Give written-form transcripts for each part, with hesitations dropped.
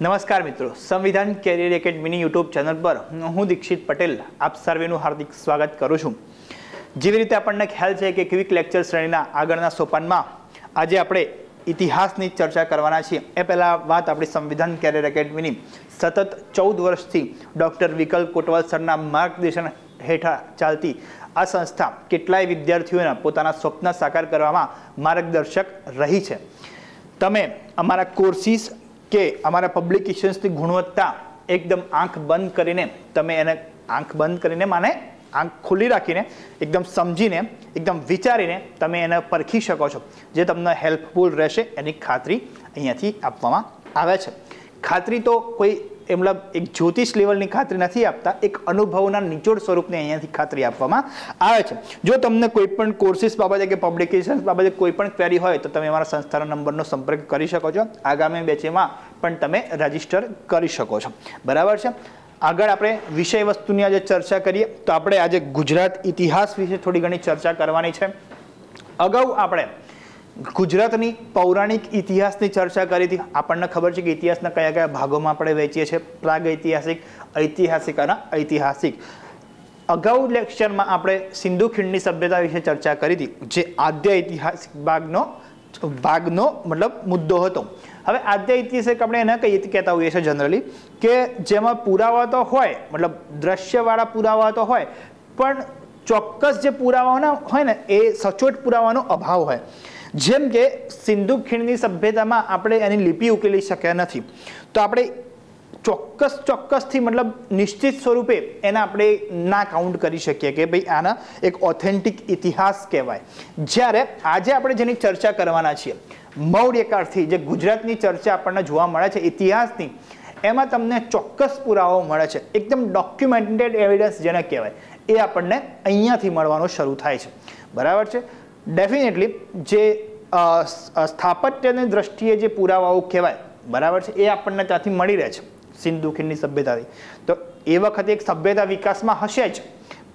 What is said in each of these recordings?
નમસ્કાર મિત્રો, સંવિધાન કેરિયર એકેડમીની યુટ્યુબ ચેનલ પર હું દીક્ષિત પટેલ આપ સર્વેનું હાર્દિક સ્વાગત કરું છું। જેવી રીતે આપણને ખ્યાલ છે કે ક્વિક લેક્ચર શ્રેણીના આગળના સોપાનમાં આજે આપણે ઇતિહાસની ચર્ચા કરવાના છીએ। એ પહેલાં વાત આપણી સંવિધાન કેરિયર એકેડમીની સતત 14 વર્ષથી ડૉક્ટર વિકલ્પ કોટવાલ સરના માર્ગદર્શન હેઠળ ચાલતી આ સંસ્થા કેટલાય વિદ્યાર્થીઓના પોતાના સ્વપ્ન સાકાર કરવામાં માર્ગદર્શક રહી છે। તમે અમારા કોર્સિસ કે અમારા પબ્લિકેશન્સની ગુણવત્તા એકદમ આંખ બંધ કરીને તમે એને આંખ બંધ કરીને માને આંખ ખુલ્લી રાખીને એકદમ સમજીને એકદમ વિચારીને તમે એને પરખી શકો છો, જે તમને હેલ્પફુલ રહેશે એની ખાતરી અહીંયાથી આપવામાં આવે છે। ખાતરી તો કોઈ મતલબ એક જ્યોતિષ લેવલની ખાતરી નથી આપતા, એક અનુભવના નિચોડ સ્વરૂપની અહીંયાથી ખાતરી આપવામાં આવે છે। જો તમને કોઈ પણ કોર્સિસ બાબતે કે પબ્લિકેશન્સ બાબતે કોઈ પણ ક્વેરી હોય તો તમે અમારા સંસ્થાના નંબરનો સંપર્ક કરી શકો છો। આગામી બેચમાં પણ તમે રજીસ્ટર કરી શકો છો, બરાબર છે। આગળ આપણે વિષય વસ્તુની આજે ચર્ચા કરીએ તો આપણે આજે ગુજરાત ઇતિહાસ વિશે થોડી ઘણી ચર્ચા કરવાની છે। અગાઉ આપણે ગુજરાતની પૌરાણિક ઇતિહાસની ચર્ચા કરી હતી। આપણને ખબર છે કે ઇતિહાસના કયા કયા ભાગોમાં આપણે વહેંચીએ છીએ, પ્રાગૈતિહાસિક, ઐતિહાસિક અને ઐતિહાસિક। અગાઉ લેક્ચરમાં આપણે સિંધુ ખીણની સભ્યતા વિશે ચર્ચા કરી હતી, જે આદ્ય ઐતિહાસિક ભાગનો મતલબ મુદ્દો હતો। હવે આદ્ય ઐતિહાસિક આપણે એને કહેતા હોઈએ છીએ જનરલી કે જેમાં પુરાવા તો હોય, મતલબ દ્રશ્યવાળા પુરાવા તો હોય, પણ ચોક્કસ જે પુરાવાના હોય ને એ સચોટ પુરાવાનો અભાવ હોય। જેમ કે સિંધુ ખીણની સભ્યતામાં આપણે એની લિપિ ઉકેલી શક્યા નથી, તો આપણે ચોક્કસથી મતલબ નિશ્ચિત સ્વરૂપે એને આપણે ના કાઉન્ટ કરી શકીએ કે ભાઈ આના એક ઓથેન્ટિક ઇતિહાસ કહેવાય। જ્યારે આજે આપણે જેની ચર્ચા કરવાના છીએ મૌર્યકાળથી જે ગુજરાતની ચર્ચા આપણને જોવા મળે છે ઇતિહાસની, એમાં તમને ચોક્કસ પુરાવાઓ મળે છે, એકદમ ડોક્યુમેન્ટેડ એવિડન્સ જેને કહેવાય એ આપણને અહીંયાથી મળવાનો શરૂ થાય છે, બરાબર છે। ડેફિનેટલી જે સ્થાપત્યની દ્રષ્ટિએ જે પુરાવાઓ કહેવાય, બરાબર છે, એ આપણને ત્યાંથી મળી રહે છે સિંધુ ખીણની સભ્યતાથી। તો એ વખતે એક સભ્યતા વિકાસમાં હશે જ,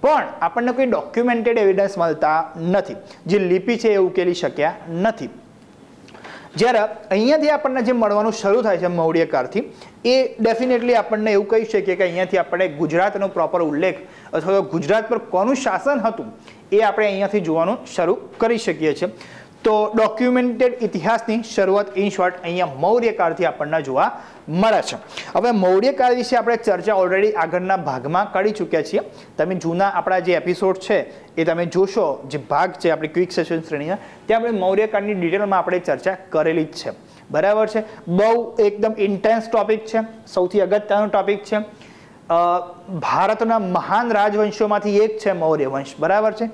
પણ આપણને કોઈ ડોક્યુમેન્ટેડ એવિડન્સ મળતા નથી, જે લિપિ છે એ ઉકેલી શક્યા નથી। જ્યારે અહીંયાથી આપણને જે મળવાનું શરૂ થાય છે મૌર્યકાળથી, એ ડેફિનેટલી આપણને એવું કહી શકીએ કે અહીંયાથી આપણે ગુજરાતનો પ્રોપર ઉલ્લેખ અથવા તો ગુજરાત પર કોનું શાસન હતું એ આપણે અહીંયાથી જોવાનું શરૂ કરી શકીએ છીએ। તો ડોક્યુમેન્ટેડ ઇતિહાસની શરૂઆત ઇન શોર્ટ અહીંયા મૌર્યકાળથી આપણને જોવા મળે છે। હવે મૌર્યકાળ વિશે આપણે ચર્ચા ઓલરેડી આગળના ભાગમાં કરી ચૂક્યા છીએ। તમે જૂના આપણા જે એપિસોડ છે એ તમે જોશો, જે ભાગ છે આપણી ક્વિક સેશન શ્રેણીના, ત્યાં આપણે મૌર્યકાળની ડિટેલમાં આપણે ચર્ચા કરેલી જ છે, બરાબર છે। બહુ એકદમ ઇન્ટેન્સ ટોપિક છે, સૌથી અગત્યનો ટોપિક છે। ભારતના મહાન રાજવંશોમાંથી એક છે મૌર્ય વંશ, બરાબર છે,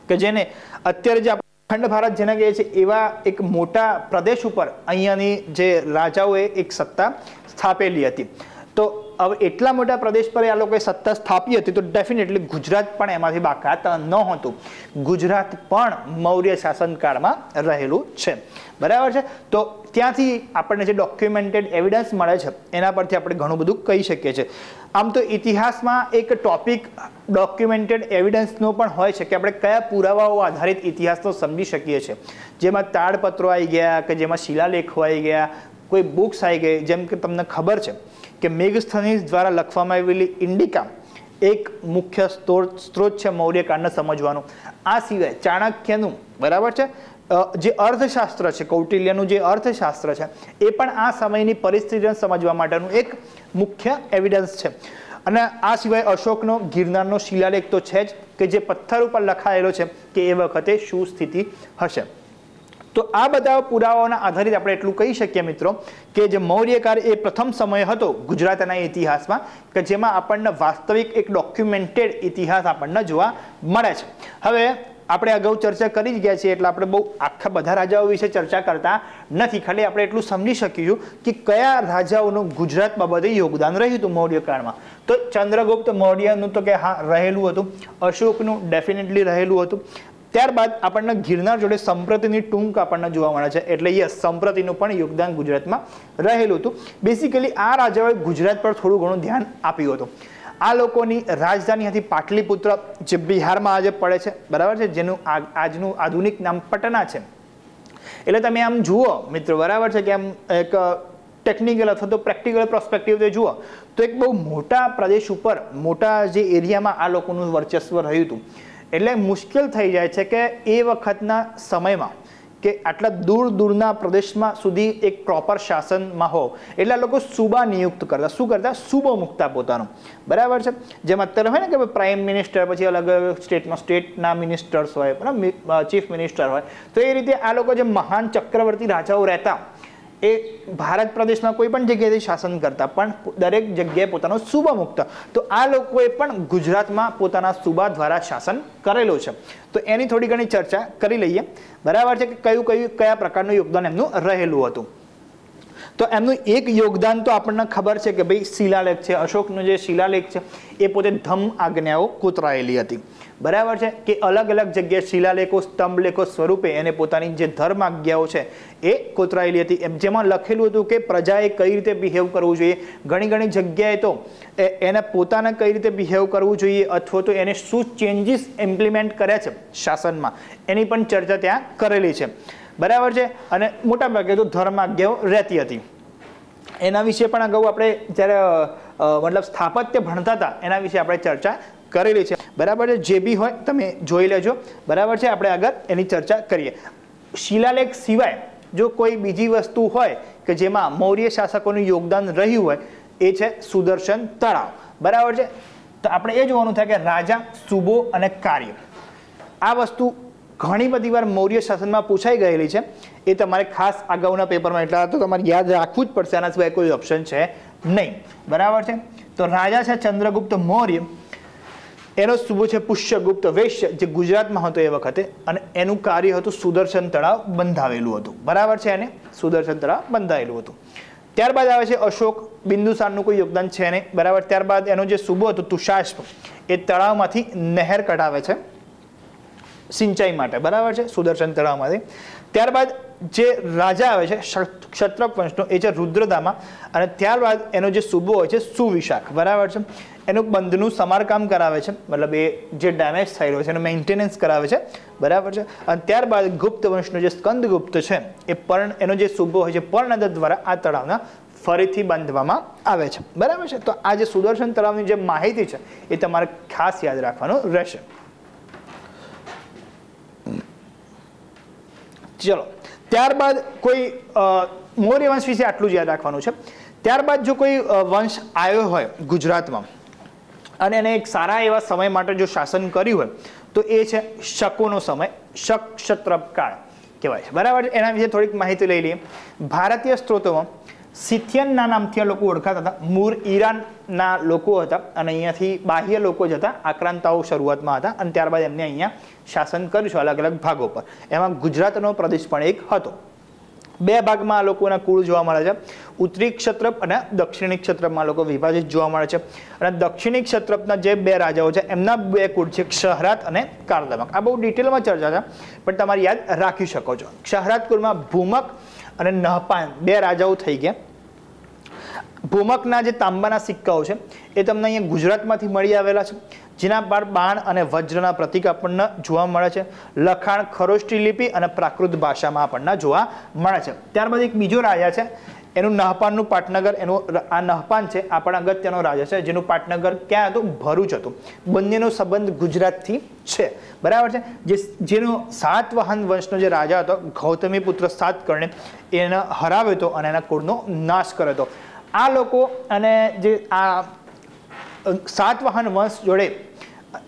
કે જેને અત્યારે જે અખંડ ભારત જેને કહે છે એવા એક મોટા પ્રદેશ ઉપર અહીંયાની જે રાજાઓએ એક સત્તા સ્થાપેલી હતી। તો હવે એટલા મોટા પ્રદેશ પર આ લોકોએ સત્તા સ્થાપી હતી, તો ડેફિનેટલી ગુજરાત પણ એમાંથી બાકાત નહોતું। ગુજરાત પણ મૌર્ય શાસનકાળમાં રહેલું છે, બરાબર છે। તો ત્યાંથી આપણને જે ડોક્યુમેન્ટેડ એવિડન્સ મળે છે એના પરથી આપણે ઘણું બધું કહી શકીએ છીએ। આમ તો ઇતિહાસમાં એક ટોપિક ડોક્યુમેન્ટેડ એવિડન્સનો પણ હોય છે કે આપણે કયા પુરાવાઓ આધારિત ઇતિહાસનો સમજી શકીએ છીએ, જેમાં તાડપત્રો આવી ગયા, કે જેમાં શિલાલેખો આવી ગયા, કોઈ બુક્સ આવી ગઈ। જેમ કે તમને ખબર છે કે મેગસ્થનીસ દ્વારા લખવામાં આવેલી ઇન્ડિકા એક મુખ્ય સ્ત્રોત છે મૌર્યકાળને સમજવાનું। આ સિવાય ચાણક્યનું, બરાબર છે, જે અર્થશાસ્ત્ર છે, કૌટિલ્યનું જે અર્થશાસ્ત્ર છે, એ પણ આ સમયની પરિસ્થિતિને સમજવા માટેનું એક મુખ્ય એવિડન્સ છે। અને આ સિવાય અશોકનો ગિરનારનો શિલાલેખ તો છે જ, કે જે પથ્થર ઉપર લખાયેલો છે કે એ વખતે શું સ્થિતિ હશે। તો આ બધા પુરાવાઓના આધારિત આપણે એટલું કહી શકીએ મિત્રો કે જે મૌર્યકાળ એ પ્રથમ સમય હતો ગુજરાતના ઇતિહાસમાં કે જેમાં આપણને વાસ્તવિક એક ડોક્યુમેન્ટેડ ઇતિહાસ આપણને જોવા મળે છે। હવે આપણે અગાઉ ચર્ચા કરી જ ગયા છીએ, એટલે આપણે બહુ આખા બધા રાજાઓ વિશે ચર્ચા કરતા નથી, ખાલી આપણે એટલું સમજી શકીશું કે કયા રાજાઓનું ગુજરાત બાબતે યોગદાન રહ્યું હતું મૌર્યકાળમાં। તો ચંદ્રગુપ્ત મૌર્યનું તો કે હા રહેલું હતું, અશોકનું ડેફિનેટલી રહેલું હતું। ત્યારબાદ આપણને ગિરનાર જોડે સંપ્રતિની ટૂંક આપણને જોવા મળે છે, એટલે યસ સંપ્રતિનું પણ યોગદાન ગુજરાતમાં રહેલું હતું। બેસિકલી આ રાજાઓએ ગુજરાત પર થોડું ઘણું ધ્યાન આપ્યું હતું। આ લોકોની રાજધાની હતી પાટલીપુત્ર, જે બિહારમાં આજે પડે છે, બરાબર છે, જેનું આજનું આધુનિક નામ પટના છે। એટલે તમે આમ જુઓ મિત્રો, બરાબર છે, કે આમ એક ટેકનિકલ અથવા તો પ્રેક્ટિકલ પર્સપેક્ટિવથી જુઓ તો એક બહુ મોટા પ્રદેશ ઉપર મોટા જે એરિયામાં આ લોકોનું વર્ચસ્વ રહ્યું હતું. એટલે મુશ્કેલ થઈ જાય છે કે એ વખતના સમયમાં કે આટલા દૂરના પ્રદેશમાં સુધી એક પ્રોપર શાસનમાં હો એટલે આ લોકો સુબા નિયુક્ત કરતા. શું કરતા? સુબો મૂકતા પોતાનો. બરાબર છે. જેમ અત્યારે હોય ને કે પ્રાઇમ મિનિસ્ટર, પછી અલગ અલગ સ્ટેટમાં સ્ટેટના મિનિસ્ટર્સ હોય, બરાબર, ચીફ મિનિસ્ટર હોય. તો એ રીતે આ લોકો જે મહાન ચક્રવર્તી રાજાઓ રહેતા એ ભારત પ્રદેશમાં કોઈ પણ જગ્યાએથી શાસન કરતા, પણ દરેક જગ્યાએ પોતાનો સુબા મૂકતા. તો આ લોકોએ પણ ગુજરાતમાં પોતાના સુબા દ્વારા શાસન કરેલું છે. તો એની થોડી ઘણી ચર્ચા કરી લઈએ. બરાબર છે કે કયા પ્રકારનું યોગદાન એમનું રહેલું હતું. તો એમનું એક યોગદાન તો આપણને ખબર છે કે ભાઈ શિલાલેખ છે. અશોકનો જે શિલાલેખ છે એ પોતે ધમ્મ આજ્ઞાઓ કોતરાયેલી હતી. બરાબર છે કે અલગ અલગ જગ્યાએ શિલાલેખો, સ્તંભલેખો સ્વરૂપે એને પોતાની જે ધર્મ આજ્ઞાઓ છે એ કોતરાયેલી હતી. જેમાં લખેલું હતું કે પ્રજાએ કઈ રીતે બિહેવ કરવું જોઈએ. ઘણી જગ્યાએ તો એને પોતાને કઈ રીતે બિહેવ કરવું જોઈએ અથવા તો એને શું ચેન્જીસ ઇમ્પ્લિમેન્ટ કર્યા છે શાસનમાં એની પણ ચર્ચા ત્યાં કરેલી છે. બરાબર છે. અને મોટા ભાગે તો ધર્મ આજ્ઞાઓ રહેતી હતી. એના વિશે પણ અગાઉ આપણે જ્યારે મતલબ સ્થાપત્ય ભણતા હતા એના વિશે આપણે ચર્ચા કરેલી છે. બરાબર છે. જે બી હોય તમે જોઈ લેજો. બરાબર છે. આપણે આગળ એની ચર્ચા કરીએ. શિલાલેખ સિવાય જો કોઈ બીજી વસ્તુ હોય કે જેમાં મૌર્ય શાસકોનું યોગદાન રહ્યું હોય એ છે સુદર્શન તળાવ. બરાબર છે. તો આપણે એ જોવાનું થાય કે રાજા, સુબો અને કાર્ય આ વસ્તુ ઘણી બધી વાર મૌર્ય શાસનમાં પૂછાઈ ગયેલી છે. એ તમારે ખાસ અગાઉના પેપરમાં એટલા તો તમારે યાદ રાખવું જ પડશે. આના સિવાય કોઈ ઓપ્શન છે નહીં. બરાબર છે. તો રાજા છે ચંદ્રગુપ્ત મૌર્ય, એનો સુબો છે પુષ્યગુપ્ત વૈશ્ય જે ગુજરાતમાં હતો એ વખતે, અને એનું કાર્ય હતું સુદર્શન તળાવ બંધાવેલું હતું. બરાબર છે. એને સુદર્શન તળાવ બંધાવેલું હતું. ત્યારબાદ આવે છે અશોક. બિંદુસારનું કોઈ યોગદાન છે નહીં. બરાબર. ત્યારબાદ એનો જે સુબો હતો તુષાશ્વ એ તળાવમાંથી નહેર કઢાવે છે સિંચાઈ માટે. બરાબર છે. સુદર્શન તળાવમાંથી. ત્યારબાદ જે રાજા આવે છે ક્ષત્રપ વંશનો એ છે રુદ્રદામા, અને ત્યારબાદ એનો જે સુબો હોય છે સુવિશાખ. બરાબર છે. એનું બંધનું સમારકામ કરાવે છે, મતલબ એ જે ડેમેજ થયેલો છે એનું મેન્ટેનન્સ કરાવે છે. બરાબર છે. અને ત્યારબાદ ગુપ્ત વંશનો જે સ્કંદગુપ્ત છે એ એનો જે સુબો હોય છે પર્ણદત્ત દ્વારા આ તળાવના ફરીથી બાંધવામાં આવે છે. બરાબર છે. તો આ જે સુદર્શન તળાવની જે માહિતી છે એ તમારે ખાસ યાદ રાખવાનું રહેશે. ચલો, ત્યારબાદ કોઈ મૌર્ય વંશ વિશે આટલું જ યાદ રાખવાનું છે. ત્યારબાદ જો કોઈ વંશ આવ્યો હોય ગુજરાતમાં અને એને એક સારા એવા સમય માટે જો શાસન કર્યું હોય તો એ છે શકોનો સમય. શક ક્ષત્રપ કાળ કહેવાય છે. બરાબર છે. એના વિશે થોડીક માહિતી લઈ લઈએ. ભારતીય સ્ત્રોતોમાં સિથિયનના નામથી આ લોકો ઓળખાતા હતા. મૂળ ઈરાનના લોકો હતા અને અહીંયાથી બાહ્ય લોકો જ હતા. આક્રાંતાઓ શરૂઆતમાં હતા અને ત્યારબાદ એમને અહીંયા શાસન કર્યું છે અલગ અલગ ભાગો પર. એમાં ગુજરાતનો પ્રદેશ પણ એક હતો. બે ભાગમાં આ લોકોના કુળ જોવા મળે છે. ઉત્તરી ક્ષત્રપ અને દક્ષિણી ક્ષત્રપમાં લોકો વિભાજિત જોવા મળે છે. અને દક્ષિણી ક્ષત્રપના જે બે રાજાઓ છે એમના બે કુળ છે ક્ષહરાત અને કાર્દમક. આ બહુ ડિટેલમાં ચર્ચા છે પણ તમારે યાદ રાખી શકો છો. ક્ષહરાત કુળમાં ભૂમક અને નહપાન બે રાજાઓ થઈ ગયા. ભૂમકના જે તાંબાના સિક્કાઓ છે એ તમને અહીંયા ગુજરાતમાંથી મળી આવેલા છે, જેના પર બાણ અને વજ્રના પ્રતીક આપણને જોવા મળે છે. લખાણ ખરોષ્ટી લિપિ અને પ્રાકૃત ભાષામાં આપણને જોવા મળે છે. ત્યારબાદ એક બીજો રાજા છે, એનું નહપાનનું પાટનગર, એનું આ નહપાન છે આ પણ અગત્યનો રાજા છે જેનું પાટનગર ક્યાં હતું? ભરૂચ હતું. બંનેનો સંબંધ ગુજરાતથી છે. બરાબર છે. જેનો સાતવાહન વંશનો જે રાજા હતો ગૌતમી પુત્ર સાતકર્ણી એને હરાવ્યો હતો અને એના કુળનો નાશ કર્યો હતો. આ લોકો અને જે આ સાતવાહન વંશ જોડે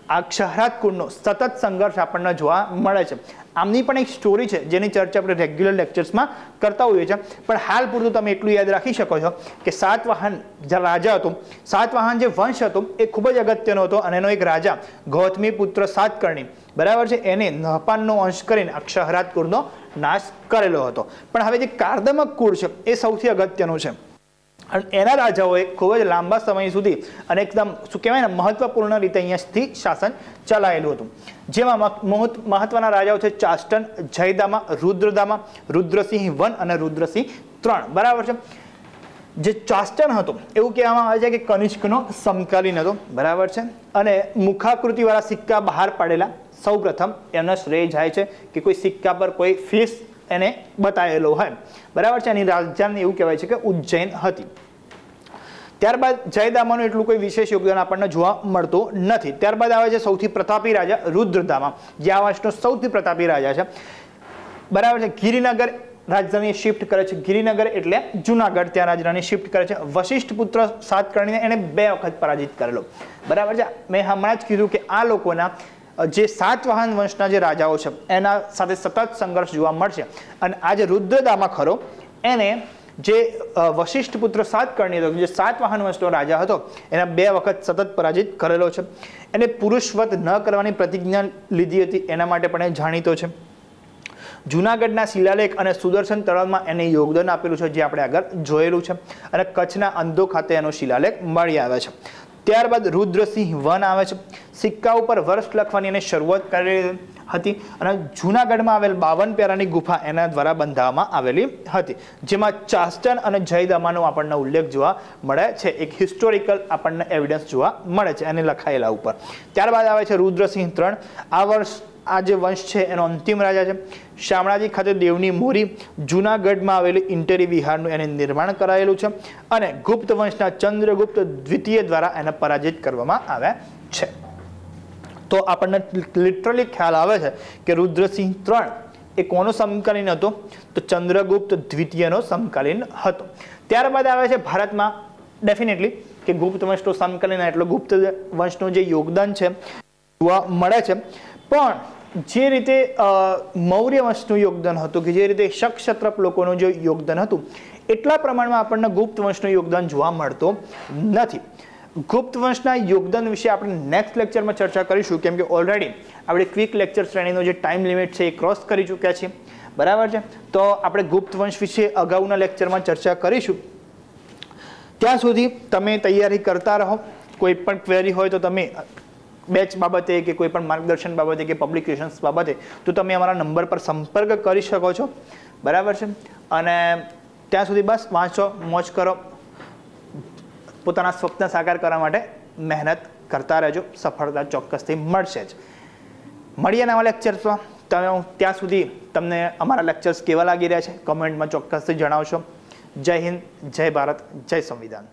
આ ક્ષહરાત કુળનો સતત સંઘર્ષ આપણને જોવા મળે છે. આમની પણ એક સ્ટોરી છે જેની ચર્ચા આપણે રેગ્યુલર લેક્ચર્સમાં કરતા હોઈએ છીએ, પણ હાલ પૂરતું તમે એટલું યાદ રાખી શકો છો કે સાતવાહન જે રાજા હતો, સાતવાહન જે વંશ હતો એ ખૂબ જ અગત્યનો હતો અને એનો એક રાજા ગૌતમી પુત્ર સાતકર્ણી, બરાબર છે, એને નહપાનનો અંશ કરીને ક્ષહરાત કુળનો નાશ કરેલો હતો. પણ હવે જે કાર્દમક કુળ છે એ સૌથી અગત્યનું છે અને એના રાજાઓએ ખૂબ જ લાંબા સમય સુધી અને એકદમ શું કહેવાય ને મહત્વપૂર્ણ રીતે અહીંયાથી શાસન ચલાવેલું હતું. જેમાં મહત્વના રાજાઓ છે ચાસ્ટન, જયદામા, રુદ્રદામા, રુદ્રસિંહ 1 અને રુદ્રસિંહ 3. બરાબર છે. જે ચાસ્ટન હતો એવું કહેવામાં આવે છે કે કનિષ્કનો સમકાલીન હતો. બરાબર છે. અને મુખાકૃતિવાળા સિક્કા બહાર પાડેલા સૌ પ્રથમ એમનો શ્રેય જાય છે કે કોઈ સિક્કા પર કોઈ ફિશ એને બતાવેલો હોય, બરાબર છે. એની રાજધાની એવું કહેવાય છે કે ઉજ્જૈન હતી. ત્યારબાદ જયદામાનું એટલું કોઈ વિશેષ યોગદાન આપણને જોવા મળતું નથી. ત્યારબાદ આવે છે સૌથી પ્રતાપી રાજા રુદ્રદામા, જે આ વંશનો સૌથી પ્રતાપી રાજા છે, બરાબર છે. ગિરિનગર રાજધાની શિફ્ટ કરે છે. ગિરિનગર એટલે જુનાગઢ, ત્યાં રાજધાની શિફ્ટ કરે છે. વશિષ્ઠ પુત્ર સાતકર્ણીને એને 2 વખત પરાજિત કરેલો, બરાબર છે. મેં હમણાં જ કીધું કે આ લોકોના જે સાતવાહન વંશના જે રાજાઓ છે એના સાથે સતત સંઘર્ષ જોવા મળશે. અને આ જે રુદ્રદામા ખરો એને જે વશિષ્ઠ પુત્ર સાતકર્ણી હતો, જે સાતવાહન વંશનો રાજા હતો, એના 2 વખત સતત પરાજિત કરેલો છે. એને પુરુષવત ન કરવાની પ્રતિજ્ઞા લીધી હતી, એના માટે પણ એ જાણીતો છે. જૂનાગઢના શિલાલેખ અને સુદર્શન તળાવમાં એને યોગદાન આપેલું છે, જે આપણે આગળ જોયેલું છે. અને કચ્છના અંધો ખાતે એનો શિલાલેખ મળી આવે છે. ત્યારબાદ રુદ્રસિંહ વન આવે છે. સિક્કા ઉપર વર્ષ લખવાની એને શરૂઆત કરેલી હતી અને જૂનાગઢમાં આવેલ 52 પેરાની ગુફા એના દ્વારા બંધાવવામાં આવેલી હતી, જેમાં ચાસ્ટન અને જયદામાનો આપણને ઉલ્લેખ જોવા મળે છે. એક હિસ્ટોરિકલ આપણને એવિડન્સ જોવા મળે છે એને લખાયેલા ઉપર. ત્યારબાદ આવે છે રુદ્રસિંહ 3. આ જે વંશ છે એનો અંતિમ રાજા છે. શામળાજી ખાતે દેવની મોરી, જૂનાગઢમાં આવેલી ઇન્ટરી વિહારનું એને નિર્માણ કરાયેલું છે. અને ગુપ્ત વંશના ચંદ્રગુપ્ત દ્વિતીય દ્વારા એને પરાજિત કરવામાં આવ્યા છે. તો આપણને લિટરલી ખ્યાલ આવે છે કે રુદ્રસિંહ 3 એ કોનો સમકાલીન હતો? તો ચંદ્રગુપ્ત દ્વિતીયનો સમકાલીન હતો. ત્યારબાદ આવે છે ભારતમાં ડેફિનેટલી કે ગુપ્ત વંશનો સમકાલીન, એટલે ગુપ્ત વંશનું જે યોગદાન છે જોવા મળે છે. પણ જે રીતે મૌર્ય વંશનું યોગદાન હતું, કે જે રીતે શક લોકોનું જે યોગદાન હતું, એટલા પ્રમાણમાં આપણને ગુપ્ત વંશનું યોગદાન જોવા મળતું નથી. ગુપ્ત વંશના યોગદાન વિશે આપણે નેક્સ્ટ લેક્ચરમાં ચર્ચા કરીશું, કેમ કે ઓલરેડી આપણે ક્વિક લેક્ચર શ્રેણીનો જે ટાઈમ લિમિટ છે એ ક્રોસ કરી ચૂક્યા છીએ, બરાબર છે. તો આપણે ગુપ્ત વંશ વિશે અગાઉના લેક્ચરમાં ચર્ચા કરીશું. ત્યાં સુધી તમે તૈયારી કરતા રહો. કોઈ પણ ક્વેરી હોય તો તમે બેચ બાબતે કે કોઈ પણ માર્ગદર્શન બાબતે કે પબ્લિકેશન્સ બાબતે તો તમે અમારા નંબર પર સંપર્ક કરી શકો છો, બરાબર છે. અને ત્યાં સુધી બસ વાંચો, મોજ કરો, પોતાના સ્વપ્ન સાકાર કરવા માટે મહેનત કરતા રહેજો. સફળતા ચોક્કસથી મળશે જ. મળીએ નવા લેક્ચર્સમાં. ત્યાં સુધી તમને અમારા લેક્ચર્સ કેવા લાગી રહ્યા છે કમેન્ટમાં ચોક્કસથી જણાવશો. જય હિન્દ, જય ભારત, જય સંવિધાન.